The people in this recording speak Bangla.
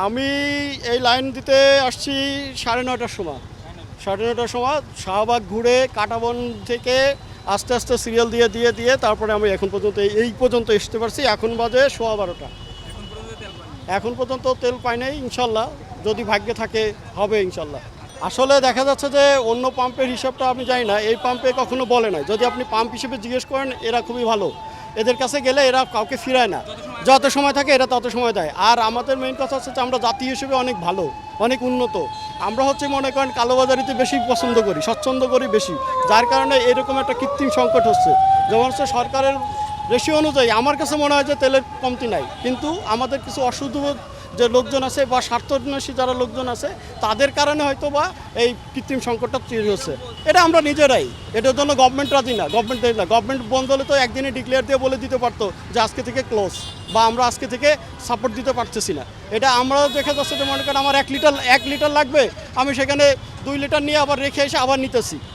আমি এই লাইন দিতে আসছি 9:30টার সময়। 9:30টার সময় শাহবাগ ঘুরে কাঁটাবন থেকে আস্তে আস্তে সিরিয়াল দিয়ে দিয়ে দিয়ে তারপরে আমি এখন পর্যন্ত এই পর্যন্ত আসতে পারছি। এখন বাজে 12:15। এখন পর্যন্ত তেল পাই নাই। ইনশাল্লাহ যদি ভাগ্যে থাকে হবে ইনশাল্লাহ। আসলে দেখা যাচ্ছে যে অন্য পাম্পের হিসাবটা আমি জানি না, এই পাম্পে কখনো বলে নাই। যদি আপনি পাম্প হিসেবে জিজ্ঞেস করেন এরা খুবই ভালো, এদের কাছে গেলে এরা কাউকে ফিরায় না, যত সময় থাকে এরা তত সময় দেয়। আর আমাদের মেইন কথা হচ্ছে যে আমরা জাতি হিসেবে অনেক ভালো, অনেক উন্নত। আমরা হচ্ছে মনে করেন কালোবাজারিতে বেশি পছন্দ করি, স্বচ্ছন্দ করি বেশি, যার কারণে এরকম একটা কৃত্রিম সংকট হচ্ছে। যেমন হচ্ছে সরকারের রেশিও অনুযায়ী আমার কাছে মনে হয় যে তেলের কমতি নাই, কিন্তু আমাদের কিছু অশুদ্ধ যে লোকজন আছে বা স্বার্থন্বেষী যারা লোকজন আছে তাদের কারণে হয়তো বা এই কৃত্রিম সংকটটা তৈরি হচ্ছে। এটা আমরা নিজেরাই, এটার জন্য গভর্নমেন্ট রাজি না, গভর্নমেন্ট বন্ধ হলে তো একদিনে ডিক্লেয়ার দিয়ে বলে দিতে পারতো যে আজকে থেকে ক্লোজ, বা আমরা আজকে থেকে সাপোর্ট দিতে পারতেছি না। এটা আমরা দেখা যাচ্ছে যে মনে করেন আমার 1 লিটার লাগবে, আমি সেখানে 2 লিটার নিয়ে আবার রেখে এসে আবার নিতেছি।